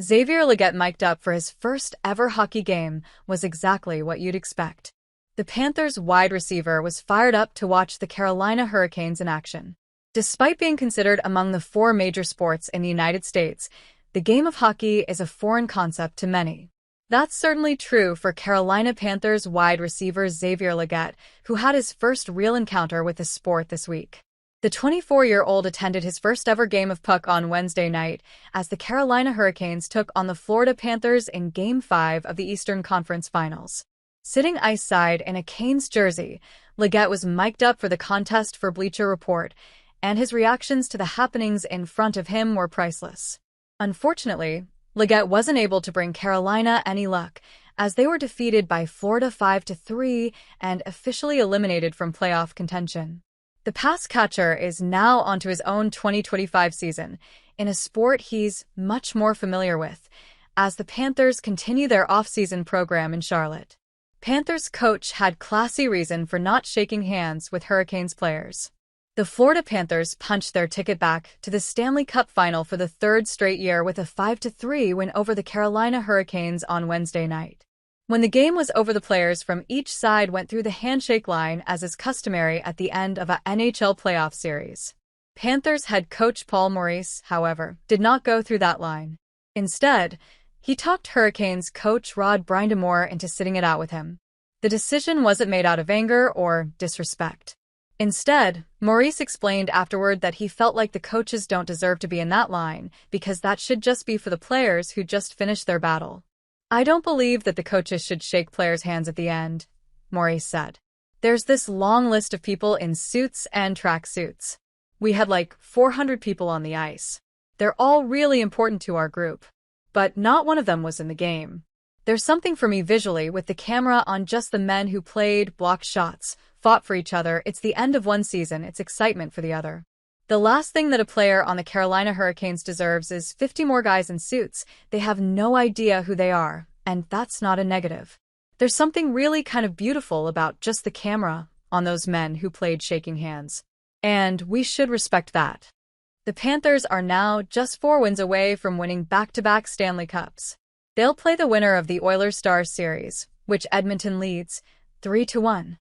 Xavier Legette mic'd up for his first ever hockey game was exactly what you'd expect. The Panthers' wide receiver was fired up to watch the Carolina Hurricanes in action. Despite being considered among the four major sports in the United States, the game of hockey is a foreign concept to many. That's certainly true for Carolina Panthers wide receiver Xavier Legette, who had his first real encounter with the sport this week. The 24-year-old attended his first ever game of puck on Wednesday night as the Carolina Hurricanes took on the Florida Panthers in Game 5 of the Eastern Conference Finals. Sitting ice side in a Canes jersey, Legette was mic'd up for the contest for Bleacher Report, and his reactions to the happenings in front of him were priceless. Unfortunately, Legette wasn't able to bring Carolina any luck, as they were defeated by Florida 5-3 and officially eliminated from playoff contention. The pass catcher is now onto his own 2025 season, in a sport he's much more familiar with, as the Panthers continue their off-season program in Charlotte. Panthers coach had classy reason for not shaking hands with Hurricanes players. The Florida Panthers punched their ticket back to the Stanley Cup final for the third straight year with a 5-3 win over the Carolina Hurricanes on Wednesday night. When the game was over, the players from each side went through the handshake line as is customary at the end of a NHL playoff series. Panthers head coach Paul Maurice, however, did not go through that line. Instead, he talked Hurricanes coach Rod Brind'Amour into sitting it out with him. The decision wasn't made out of anger or disrespect. Instead, Maurice explained afterward that he felt like the coaches don't deserve to be in that line because that should just be for the players who just finished their battle. "I don't believe that the coaches should shake players' hands at the end," Maurice said. "There's this long list of people in suits and tracksuits. We had like 400 people on the ice. They're all really important to our group. But not one of them was in the game. There's something for me visually with the camera on just the men who played, blocked shots, fought for each other. It's the end of one season, it's excitement for the other. The last thing that a player on the Carolina Hurricanes deserves is 50 more guys in suits. They have no idea who they are, and that's not a negative. There's something really kind of beautiful about just the camera on those men who played shaking hands. And we should respect that." The Panthers are now just 4 wins away from winning back-to-back Stanley Cups. They'll play the winner of the Oilers-Stars series, which Edmonton leads 3-1.